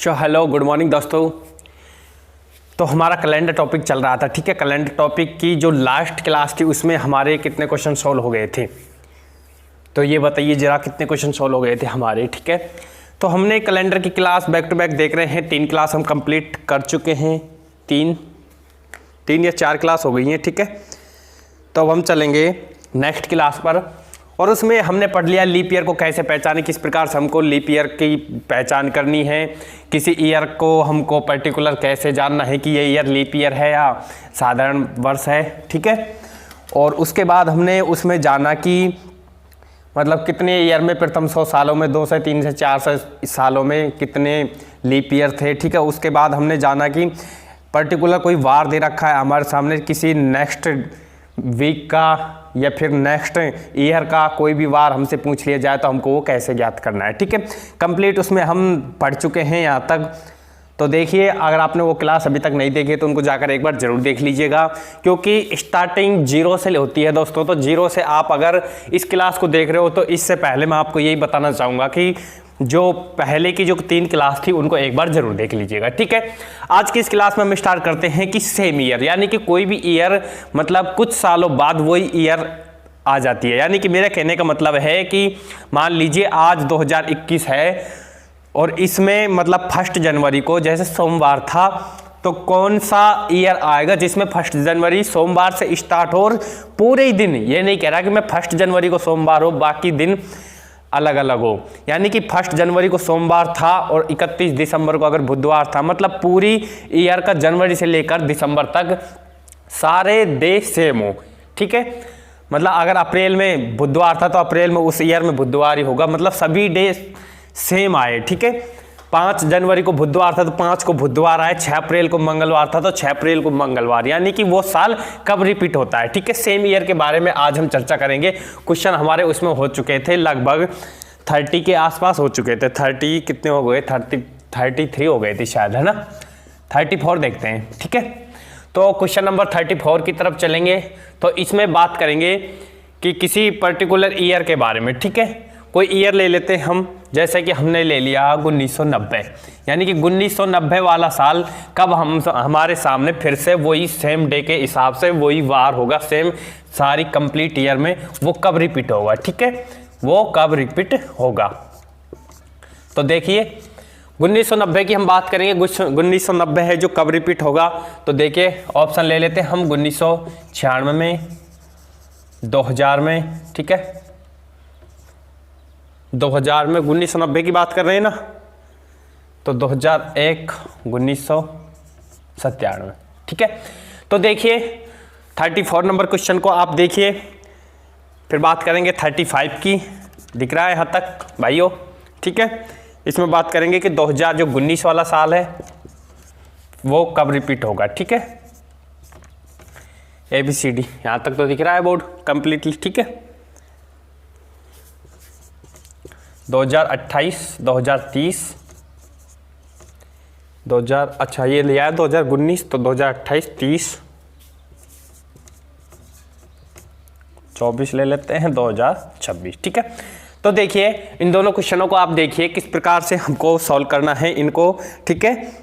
Hello good morning दोस्तों। तो हमारा कैलेंडर टॉपिक चल रहा था, ठीक है। कैलेंडर टॉपिक की जो लास्ट क्लास थी उसमें हमारे कितने क्वेश्चन सॉल्व हो गए थे, तो ये बताइए जरा कितने क्वेश्चन सॉल्व हो गए थे हमारे, ठीक है। तो हमने कैलेंडर की क्लास बैक टू बैक देख रहे हैं, 3 क्लास हम कंप्लीट कर चुके हैं, तीन या 4 क्लास हो गई हैं, ठीक है। तो अब हम चलेंगे नेक्स्ट क्लास पर, और उसमें हमने पढ़ लिया लीप ईयर को कैसे पहचाने, किस प्रकार से हमको लीप ईयर की पहचान करनी है, किसी ईयर को हमको पर्टिकुलर कैसे जानना है कि ये ईयर लीप ईयर है या साधारण वर्ष है, ठीक है। और उसके बाद हमने उसमें जाना कि मतलब कितने ईयर में प्रथम 100 सालों में 2 से 3 से 4 सालों में कितने लीप ईयर थे, ठीक है। उसके बाद हमने जाना कि पर्टिकुलर कोई वार दे रखा है हमारे सामने, किसी नेक्स्ट वीक का या फिर नेक्स्ट ईयर का कोई भी वार हमसे पूछ लिया जाए तो हमको वो कैसे ज्ञात करना है, ठीक है। कंप्लीट उसमें हम पढ़ चुके हैं यहाँ तक। तो देखिए, अगर आपने वो क्लास अभी तक नहीं देखी तो उनको जाकर एक बार जरूर देख लीजिएगा, क्योंकि स्टार्टिंग 0 से होती है दोस्तों। तो 0 से आप अगर इस क्लास को देख रहे हो तो इससे पहले मैं आपको यही बताना चाहूँगा कि जो पहले की जो 3 क्लास थी उनको एक बार जरूर देख लीजिएगा, ठीक है। आज की इस क्लास में हम स्टार्ट करते हैं कि सेम ईयर, यानी कि कोई भी ईयर मतलब कुछ सालों बाद वही ईयर आ जाती है। यानी कि मेरा कहने का मतलब है कि मान लीजिए आज 2021 है और इसमें मतलब 1 जनवरी को जैसे सोमवार था, तो कौन सा ईयर आएगा जिसमें 1 जनवरी सोमवार से स्टार्ट हो और पूरे ही दिन, ये नहीं कह रहा कि मैं 1 जनवरी को सोमवार हो बाकी दिन अलग अलग हो, यानी कि 1 जनवरी को सोमवार था और 31 दिसंबर को अगर बुधवार था, मतलब पूरी ईयर का जनवरी से लेकर दिसंबर तक सारे डे सेम हो, ठीक है। मतलब अगर अप्रैल में बुधवार था तो अप्रैल में उस ईयर में बुधवार ही होगा, मतलब सभी डे सेम आए, ठीक है। 5 जनवरी को बुधवार था तो 5 को बुधवार आए, 6 अप्रैल को मंगलवार था तो 6 अप्रैल को मंगलवार, यानी कि वो साल कब रिपीट होता है, ठीक है। सेम ईयर के बारे में आज हम चर्चा करेंगे। क्वेश्चन हमारे उसमें हो चुके थे, लगभग 30 के आसपास हो चुके थे। 30 कितने हो गए, 33 हो गए थे शायद, है ना। 34 देखते हैं, ठीक है। तो क्वेश्चन नंबर 34 की तरफ चलेंगे। तो इसमें बात करेंगे कि किसी पर्टिकुलर ईयर के बारे में, ठीक है। कोई ईयर ले लेते हैं हम, जैसे कि हमने ले लिया 1990, यानी कि 1990 वाला साल कब हमारे सामने फिर से वही सेम डे के हिसाब से वही वार होगा, सेम सारी कंप्लीट ईयर में वो कब रिपीट होगा, ठीक है। वो कब रिपीट होगा, तो देखिए 1990 की हम बात करेंगे। 1990 है जो कब रिपीट होगा, तो देखिए ऑप्शन ले लेते हैं हम 1996 में, 2000 में, ठीक है। 2000 में 1990 की बात कर रहे हैं ना, तो 2001, 1997, ठीक है। तो देखिए 34 नंबर क्वेश्चन को आप देखिए, फिर बात करेंगे 35 की, दिख रहा है यहाँ तक भाइयों, ठीक है। इसमें बात करेंगे कि 2000 जो 19 वाला साल है वो कब रिपीट होगा, ठीक है। ABCD यहाँ तक तो दिख रहा है बोर्ड कंप्लीटली, ठीक है। 2028, 2030, 2000, अच्छा ये लिया है 2019, तो 2028, 30, 24 ले लेते हैं, 2026, ठीक है। तो देखिए इन दोनों क्वेश्चनों को आप देखिए किस प्रकार से हमको सॉल्व करना है इनको, ठीक है।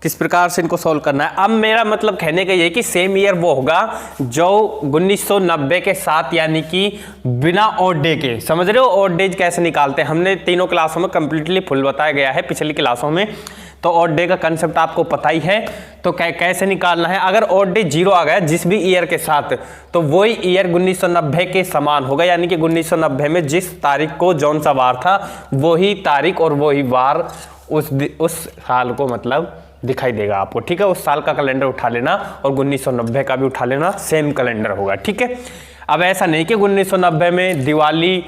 किस प्रकार से इनको सॉल्व करना है। अब मेरा मतलब कहने का ये कि सेम ईयर वो होगा जो 1990 के साथ, यानी कि बिना ऑड डे के, समझ रहे हो ऑड डेज कैसे निकालते हैं, हमने तीनों क्लासों में कंप्लीटली फुल बताया गया है पिछली क्लासों में। तो ऑड डे का कंसेप्ट आपको पता ही है, तो कैसे निकालना है। अगर ऑड डे 0 आ गया जिस भी ईयर के साथ, तो वही ईयर 1990 के समान होगा, यानी कि 1990 में जिस तारीख को जौन सा वार था वही तारीख और वही वार उस साल को मतलब दिखाई देगा आपको, ठीक है। उस साल का कैलेंडर उठा लेना और 1990 का भी उठा लेना, सेम कैलेंडर होगा, ठीक है। अब ऐसा नहीं कि 1990 में दिवाली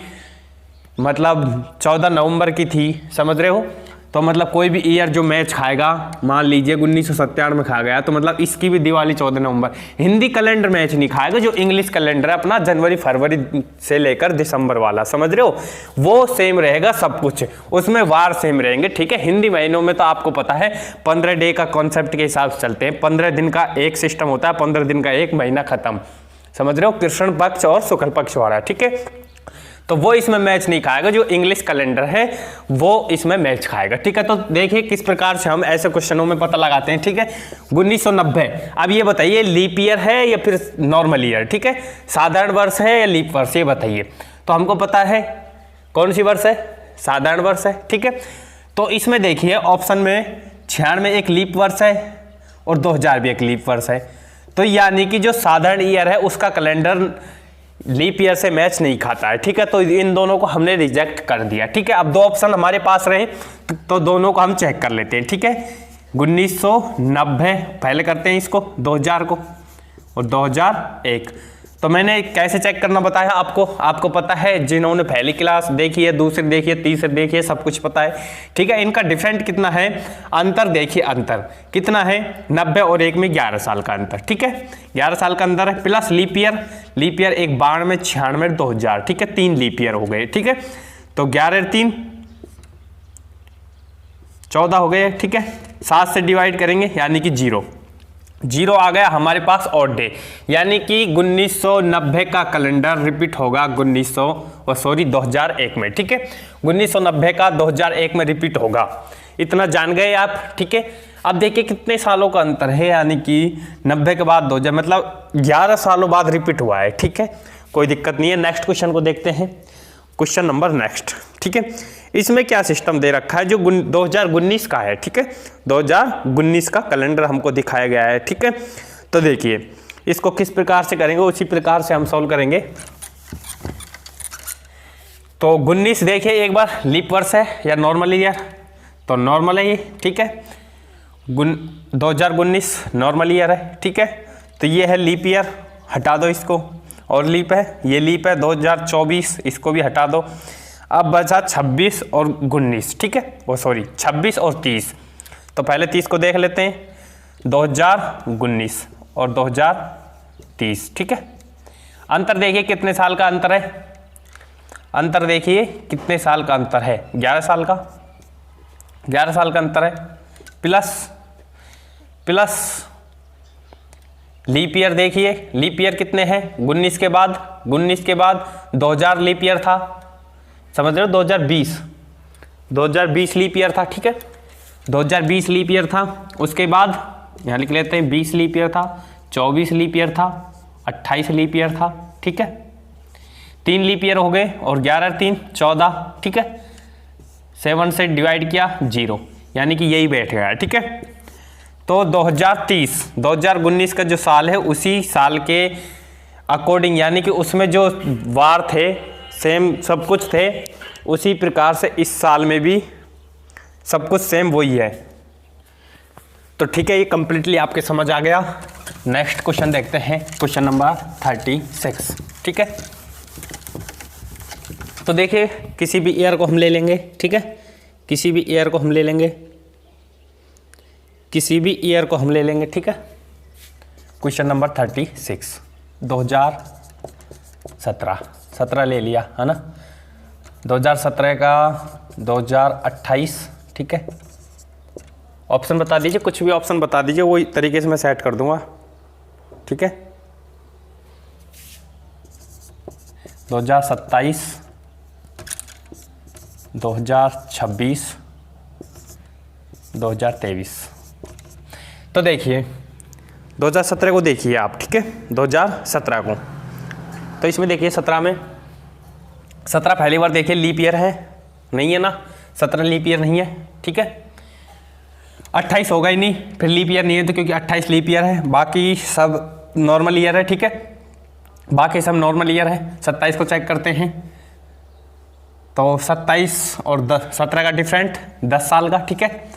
मतलब 14 नवंबर की थी, समझ रहे हो। तो मतलब कोई भी ईयर जो मैच खाएगा, मान लीजिए 1997 में खा गया, तो मतलब इसकी भी दिवाली 14 नवंबर, हिंदी कैलेंडर मैच नहीं खाएगा। जो इंग्लिश कैलेंडर है अपना जनवरी फरवरी से लेकर दिसंबर वाला, समझ रहे हो, वो सेम रहेगा सब कुछ, उसमें वार सेम रहेंगे, ठीक है। हिंदी महीनों में तो आपको पता है 15 डे का कॉन्सेप्ट के हिसाब से चलते हैं, 15 दिन का एक सिस्टम होता है, 15 दिन का एक महीना खत्म, समझ रहे हो, कृष्ण पक्ष और शुक्ल पक्ष वाला, ठीक है। तो वो इसमें मैच नहीं खाएगा, जो इंग्लिश कैलेंडर है वो इसमें मैच खाएगा। ठीक है, तो देखिए किस प्रकार से हम ऐसे क्वेश्चनों में पता लगाते हैं। ठीक है, 1990, अब ये बताइए लीप ईयर है या फिर नॉर्मल ईयर। ठीक है, साधारण वर्ष है या लीप वर्ष, ये बताइए। तो हमको पता है कौन सी वर्ष है, साधारण वर्ष है। ठीक है, तो इसमें देखिए ऑप्शन में 96 एक लीप वर्ष है और 2000 भी एक लीप वर्ष है। तो यानी कि जो साधारण ईयर है उसका कैलेंडर लीप ईयर से मैच नहीं खाता है। ठीक है, तो इन दोनों को हमने रिजेक्ट कर दिया। ठीक है, अब दो ऑप्शन हमारे पास रहे तो दोनों को हम चेक कर लेते हैं। ठीक है, 1990 पहले करते हैं इसको, 2000 को और 2001। तो मैंने कैसे चेक करना बताया आपको पता है, जिन्होंने पहली क्लास देखी है, दूसरी देखी है, तीसरी देखी है, सब कुछ पता है। ठीक है, इनका डिफरेंट कितना है, अंतर देखिए, अंतर कितना है, 90 और 1 में 11 साल का अंतर। ठीक है, 11 साल का अंतर है, प्लस लीप ईयर एक 92, 96, 2000। ठीक है, 3 लीप ईयर हो गए। ठीक है, तो 11 3 14 हो गए। ठीक है, 7 से डिवाइड करेंगे यानी कि 0 आ गया हमारे पास ऑड डे, यानी कि 1990 का कैलेंडर रिपीट होगा 2001 में। ठीक है, 1990 का 2001 में रिपीट होगा, इतना जान गए आप। ठीक है, अब देखिए कितने सालों का अंतर है, यानी कि 90 के बाद 2000 मतलब 11 सालों बाद रिपीट हुआ है। ठीक है, कोई दिक्कत नहीं है। नेक्स्ट क्वेश्चन को देखते हैं, क्वेश्चन नंबर नेक्स्ट। ठीक है, इसमें क्या सिस्टम दे रखा है, जो 2019 का है। ठीक है, 2019 का कैलेंडर हमको दिखाया गया है। ठीक है, तो देखिए इसको किस प्रकार से करेंगे, उसी प्रकार से हम सॉल्व करेंगे। तो 19 देखिए एक बार लीप वर्ष है या नॉर्मल ईयर, तो नॉर्मल है ये। ठीक है, 2019 नॉर्मल ईयर है। ठीक है, तो ये है लीप ईयर, हटा दो इसको, और लीप है, ये लीप है 2024, इसको भी हटा दो। अब बचा 26 और 19। ठीक है, वो सॉरी 26 और 30। तो पहले 30 को देख लेते हैं, 2019 और 2030। ठीक है, अंतर देखिए कितने साल का अंतर है, अंतर देखिए कितने साल का अंतर है, 11 साल का, 11 साल का अंतर है, प्लस लीप ईयर देखिए, लीप ईयर कितने हैं, 19 के बाद 2000 लीप ईयर था, समझ रहे हो, 2020 लीप ईयर था। ठीक है, 2020 लीप ईयर था, उसके बाद यहाँ लिख लेते हैं 20 लीप ईयर था, 24 लीप ईयर था, 28 लीप ईयर था। ठीक है, 3 लीप ईयर हो गए और 11 3 14। ठीक है, 7 से डिवाइड किया 0, यानी कि यही बैठ गया। ठीक है, तो 2019 का जो साल है उसी साल के अकॉर्डिंग, यानी कि उसमें जो वार थे सेम सब कुछ थे, उसी प्रकार से इस साल में भी सब कुछ सेम वही है। तो ठीक है, ये कंप्लीटली आपके समझ आ गया। नेक्स्ट क्वेश्चन देखते हैं, क्वेश्चन नंबर 36। ठीक है, तो देखिए किसी भी ईयर को हम ले लेंगे। ठीक है, किसी भी ईयर को हम ले लेंगे, ठीक है। क्वेश्चन नंबर 36, 2017 ले लिया है ना, 2017 का 2028। ठीक है, ऑप्शन बता दीजिए, कुछ भी ऑप्शन बता दीजिए, वही तरीके से मैं सेट कर दूंगा। ठीक है, 2027, 2026, 2023। तो देखिए 2017 को देखिए आप। ठीक है, 2017 को, तो इसमें देखिए 17 पहली बार देखिए लीप ईयर है, नहीं है ना, 17 लीप ईयर नहीं है। ठीक है, 28 होगा ही नहीं, फिर लीप ईयर नहीं है तो, क्योंकि 28 लीप ईयर है, बाकी सब नॉर्मल ईयर है। ठीक है, बाकी सब नॉर्मल ईयर है। 27 को चेक करते हैं, तो 27 और 17 का डिफरेंट 10 साल का। ठीक है,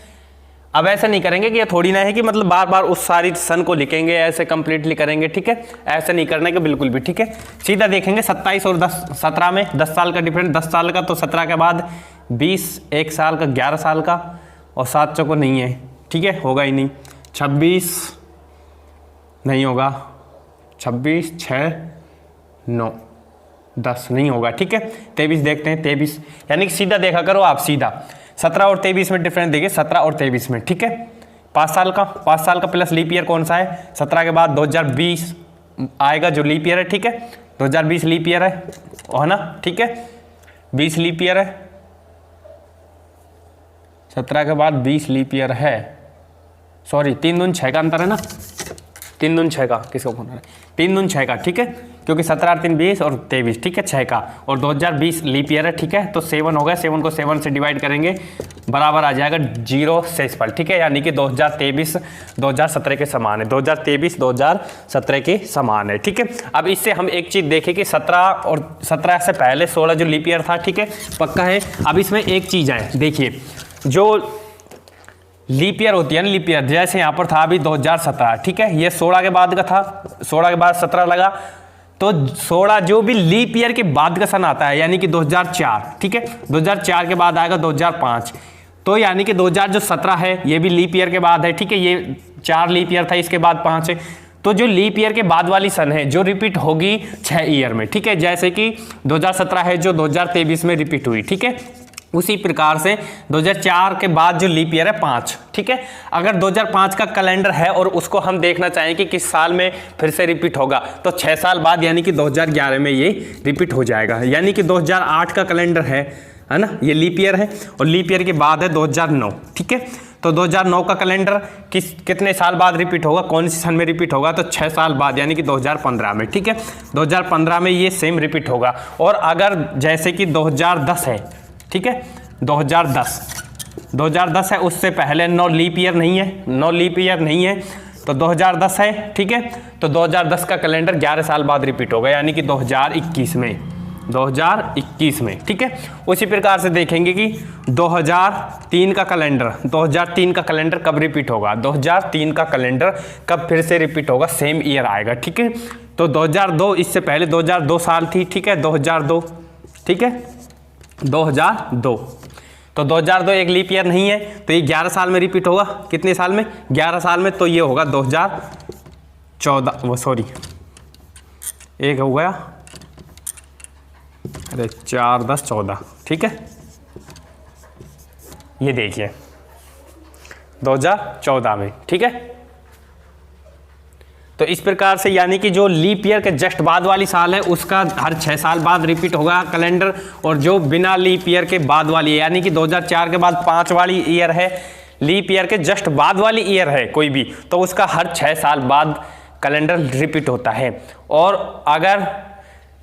अब ऐसा नहीं करेंगे कि ये थोड़ी ना है कि मतलब बार बार उस सारी सन को लिखेंगे, ऐसे कंप्लीटली करेंगे। ठीक है, ऐसे नहीं करने के बिल्कुल भी। ठीक है, सीधा देखेंगे 27 और 17 में 10 साल का डिफरेंट, 10 साल का, तो 17 के बाद 20, 1 साल का, 11 साल का, और 7 चौको नहीं है। ठीक है, होगा ही नहीं। 26 नहीं होगा, 26, 6, 9, 10 नहीं होगा। ठीक है, 23 देखते हैं, 23, यानी कि सीधा देखा करो आप, सीधा 17 और 23 में डिफरेंस देखिए, 17 और 23 में। ठीक है, 5 साल का प्लस लीप ईयर कौन सा है, 17 के बाद 2020 आएगा जो लीप ईयर है। ठीक है, 2020 लीप ईयर है ना। ठीक है, 20 लीप ईयर है, 17 के बाद 20 लीप ईयर है, सॉरी 3 दून 6 का अंतर है ना, 3 दून 6 का, किसको होना है 3 दून 6 का, ठीक है, क्योंकि 17 और 3 20 और 23, ठीक है, 6 का, और 2020 लीप ईयर है, ठीक है, तो 7 हो गया, 7 को 7 से डिवाइड करेंगे, बराबर आ जाएगा 0 ठीक है, यानी कि 2023 2017 के समान है, 2023 2017 के समान है, ठीक है। अब इससे हम एक चीज़ देखें कि 17 और 17 से पहले 16 जो लीप ईयर था, ठीक है, पक्का है। अब इसमें एक चीज़ है, देखिए जो लीप ईयर होती है ना, लीप ईयर जैसे यहाँ पर था अभी 2017, ठीक है, ये 16 के बाद का था, 16 के बाद 17 लगा, तो 16 जो भी लीप ईयर के बाद का सन आता है यानी कि 2004, ठीक है, 2004 के बाद आएगा 2005, तो यानी कि 2017 है ये भी लीप ईयर के बाद है, ठीक है, ये 4 लीप ईयर था, इसके बाद 5 है, तो जो लीप ईयर के बाद वाली सन है जो रिपीट होगी 6 ईयर में, ठीक है, जैसे कि 2017 है जो 2023 में रिपीट हुई, ठीक है, उसी प्रकार से 2004 के बाद जो लीप ईयर है 5, ठीक है। अगर 2005 का कैलेंडर है और उसको हम देखना चाहें कि किस साल में फिर से रिपीट होगा, तो 6 साल बाद यानी कि 2011 में ये रिपीट हो जाएगा, यानी कि 2008 का कैलेंडर है ना, ये लीप ईयर है, और लीप ईयर के बाद है 2009, ठीक है, तो 2009 का कैलेंडर कितने साल बाद रिपीट होगा, कौन सी सन में रिपीट होगा, तो 6 साल बाद यानी कि 2015 में, ठीक है, 2015 में ये सेम रिपीट होगा। और अगर जैसे कि 2010 है, ठीक है, 2010 है, उससे पहले 9 लीप ईयर नहीं है, तो 2010 है, ठीक है, तो 2010 का कैलेंडर 11 साल बाद रिपीट होगा, यानी कि 2021 में, ठीक है। उसी प्रकार से देखेंगे कि 2003 का कैलेंडर कब रिपीट होगा, 2003 का कैलेंडर कब फिर से रिपीट होगा, सेम ईयर आएगा, ठीक है, तो 2002 इससे पहले 2002 साल थी, ठीक है, 2002, ठीक है, 2002, तो 2002 एक लीप ईयर नहीं है, तो ये 11 साल में रिपीट होगा, कितने साल में, 11 साल में, तो ये होगा 2014, वो सॉरी एक हो गया, अरे 4 10 14, ठीक है, ये देखिए 2014 में, ठीक है। तो इस प्रकार से यानी कि जो लीप ईयर के जस्ट बाद वाली साल है उसका हर 6 साल बाद रिपीट होगा कैलेंडर, और जो बिना लीप ईयर के बाद वाली यानी कि 2004 के बाद 5 वाली ईयर है, लीप ईयर के जस्ट बाद वाली ईयर है कोई भी, तो उसका हर 6 साल बाद कैलेंडर रिपीट होता है। और अगर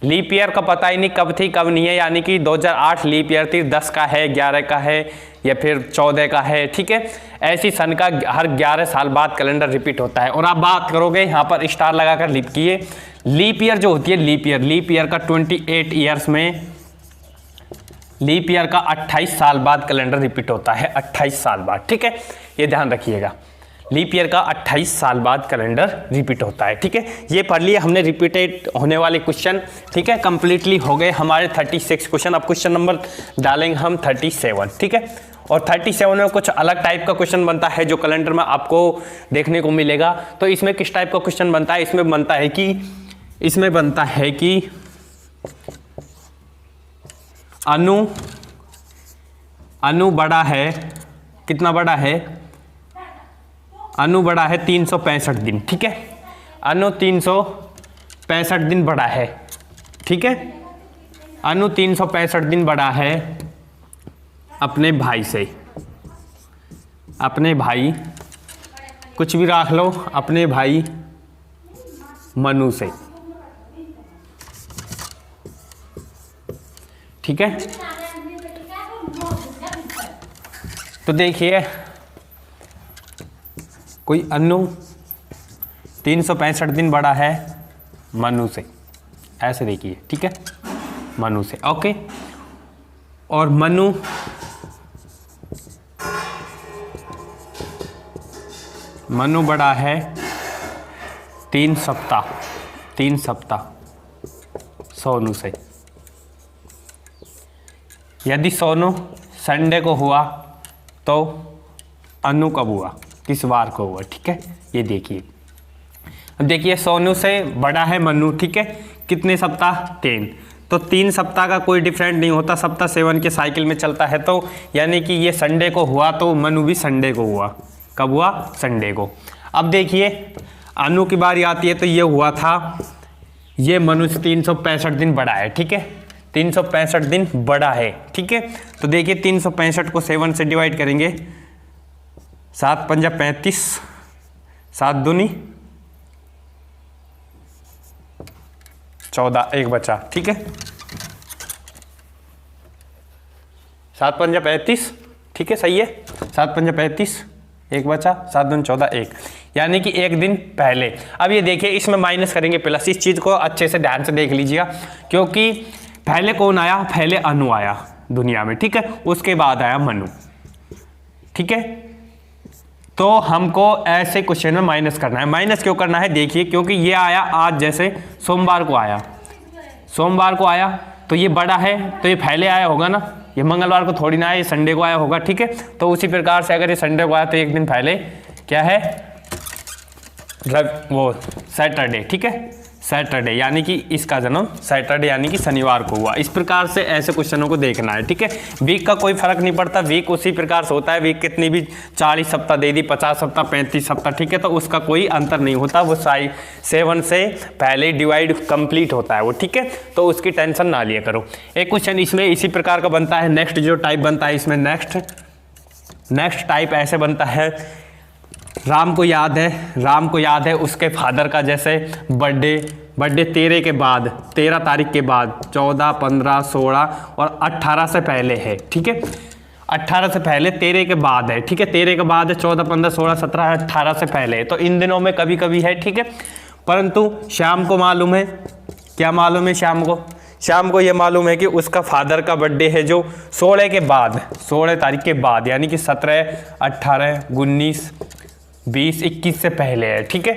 लीप ईयर का पता ही नहीं कब थी कब नहीं है, यानी कि 2008 लीप ईयर थी, 10 का है, 11 का है, या फिर 14 का है, ठीक है, ऐसी सन का हर 11 साल बाद कैलेंडर रिपीट होता है। और आप बात करोगे यहाँ पर स्टार लगाकर लिख किए, लीप ईयर जो होती है, लीप ईयर का 28 ईयर्स में लीप ईयर का 28 साल बाद कैलेंडर रिपीट होता है, 28 साल बाद, ठीक है, ये ध्यान रखिएगा, लीप ईयर का 28 साल बाद कैलेंडर रिपीट होता है, ठीक है। ये पढ़ लिए हमने रिपीटेड होने वाले क्वेश्चन, ठीक है, कंप्लीटली हो गए हमारे 36 क्वेश्चन। अब क्वेश्चन नंबर डालेंगे हम 37, ठीक है, और 37 में कुछ अलग टाइप का क्वेश्चन बनता है जो कैलेंडर में आपको देखने को मिलेगा। तो इसमें किस टाइप का क्वेश्चन बनता है, इसमें बनता है कि अनु बड़ा है, कितना बड़ा है, अनु बड़ा है 365 दिन, ठीक है, अनु 365 दिन बड़ा है, ठीक है, अनु 365 दिन बड़ा है अपने भाई से, अपने भाई कुछ भी रख लो, अपने भाई मनु से, ठीक है। तो देखिए कोई अनु 365 दिन बड़ा है मनु से, ऐसे देखिए, ठीक है, मनु से, ओके, और मनु बड़ा है 3 सप्ताह सोनू से। यदि सोनू संडे को हुआ तो अनु कब हुआ, किस बार को हुआ, ठीक है, ये देखिए। अब देखिए सोनू से बड़ा है मनु, ठीक है, कितने सप्ताह, 3, तो 3 सप्ताह का कोई डिफरेंट नहीं होता, सप्ताह 7 के साइकिल में चलता है, तो यानी कि ये संडे को हुआ तो मनु भी संडे को हुआ, कब हुआ, संडे को। अब देखिए अनु की बारी आती है, तो ये हुआ था, ये मनु से 365 दिन बड़ा है, ठीक है, 365 दिन बड़ा है, ठीक है। तो देखिए 365 को 7 से डिवाइड करेंगे, 7 पंजा 35, 7 दूनी 14, एक बचा, ठीक है। 7 पंजा 35, ठीक है, सही है। 7 पंजा 35, एक बचा, 7 दूनी 14, एक, यानी कि एक दिन पहले। अब ये देखिए इसमें माइनस करेंगे प्लस, इस चीज़ को अच्छे से ध्यान से देख लीजिएगा, क्योंकि पहले कौन आया, पहले अनु आया दुनिया में, ठीक है, उसके बाद आया मनु, ठीक है। तो हमको ऐसे क्वेश्चन में माइनस करना है। माइनस क्यों करना है, देखिए क्योंकि ये आया आज, जैसे सोमवार को आया, सोमवार को आया तो ये बड़ा है, तो ये पहले आया होगा ना, ये मंगलवार को थोड़ी ना आया, ये संडे को आया होगा, ठीक है। तो उसी प्रकार से अगर ये संडे को आया तो एक दिन पहले क्या है, वो सैटरडे, ठीक है, सैटरडे, यानी कि इसका जन्म सैटरडे यानी कि शनिवार को हुआ। इस प्रकार से ऐसे क्वेश्चनों को देखना है, ठीक है। वीक का कोई फर्क नहीं पड़ता, वीक उसी प्रकार से होता है, वीक कितनी भी 40 सप्ताह दे दी, 50 सप्ताह, 35 सप्ताह, ठीक है, तो उसका कोई अंतर नहीं होता, वो 7 से पहले डिवाइड कंप्लीट होता है वो, ठीक है। तो उसकी टेंशन ना लिया करो। एक क्वेश्चन इसमें इसी प्रकार का बनता है। नेक्स्ट जो टाइप बनता है इसमें, नेक्स्ट टाइप ऐसे बनता है, राम को याद है उसके फादर का जैसे बर्थडे 13 के बाद, 13 तारीख के बाद, 14, 15, 16 और 18 से पहले है, ठीक है। 18 से पहले, 13 के बाद है, ठीक है, 13 के बाद है, 14, 15, 16, 17, 18 से पहले है। तो इन दिनों में कभी कभी है, ठीक है। परंतु शाम को मालूम है, क्या मालूम है शाम को ये मालूम है कि उसका फादर का बर्थडे है जो 16 के बाद, 16 तारीख के बाद, यानी कि 17, 18, 19, 20, 21 से पहले है, ठीक है,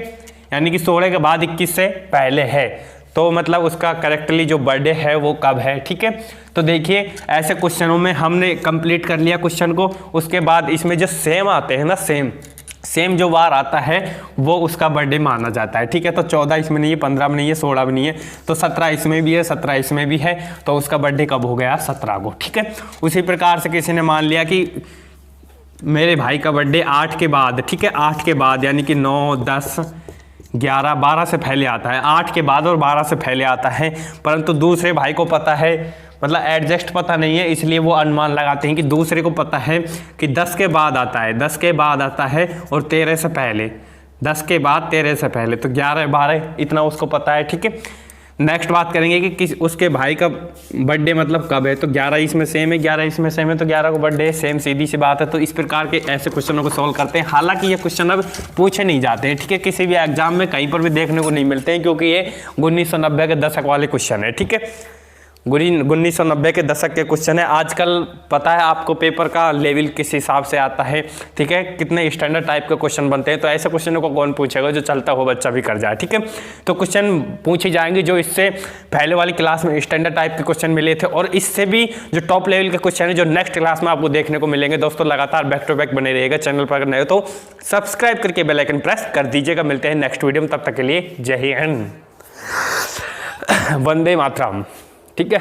यानी कि 16 के बाद 21 से पहले है। तो मतलब उसका करेक्टली जो बर्थडे है वो कब है, ठीक है। तो देखिए ऐसे क्वेश्चनों में हमने कंप्लीट कर लिया क्वेश्चन को। उसके बाद इसमें जो सेम आते हैं ना, सेम जो वार आता है वो उसका बर्थडे माना जाता है, ठीक है। तो 14 इसमें नहीं है, 15 में नहीं है, 16 में नहीं है, तो 17 इसमें भी है, 17 इसमें भी है, तो उसका बर्थडे कब हो गया, 17 को, ठीक है। उसी प्रकार से किसी ने मान लिया कि मेरे भाई का बर्थडे 8 के बाद, ठीक है, 8 के बाद यानी कि 9, 10, 11, 12 से पहले आता है, 8 के बाद और 12 से पहले आता है। परंतु दूसरे भाई को पता है, मतलब एडजस्ट पता नहीं है, इसलिए वो अनुमान लगाते हैं कि दूसरे को पता है कि 10 के बाद आता है, 10 के बाद आता है और 13 से पहले, 10 के बाद 13 से पहले, तो 11, 12 इतना उसको पता है, ठीक है। नेक्स्ट बात करेंगे कि किस उसके भाई का बर्थडे मतलब कब है, तो 11 इसमें सेम है, 11 इसमें सेम है, तो 11 को बर्थडे सेम, सीधी सी बात है। तो इस प्रकार के ऐसे क्वेश्चनों को सॉल्व करते हैं। हालांकि ये क्वेश्चन अब पूछे नहीं जाते हैं, ठीक है, किसी भी एग्जाम में कहीं पर भी देखने को नहीं मिलते हैं, क्योंकि ये 1990 के दशक वाले क्वेश्चन है, ठीक है। 1990 के दशक के क्वेश्चन है। आजकल पता है आपको पेपर का लेवल किस हिसाब से आता है, ठीक है, कितने स्टैंडर्ड टाइप के क्वेश्चन बनते हैं। तो ऐसे क्वेश्चनों को कौन पूछेगा, जो चलता हो बच्चा भी कर जाए, ठीक है। तो क्वेश्चन पूछे जाएंगे जो इससे पहले वाली क्लास में स्टैंडर्ड टाइप के क्वेश्चन मिले थे, और इससे भी जो टॉप लेवल के क्वेश्चन है जो नेक्स्ट क्लास में आपको देखने को मिलेंगे। दोस्तों लगातार बैक टू बैक बने रहिएगा। चैनल पर अगर नए हो तो सब्सक्राइब करके बेल आइकन प्रेस कर दीजिएगा। मिलते हैं नेक्स्ट वीडियो में, तब तक के लिए जय हिंद, वंदे मातरम, ठीक है।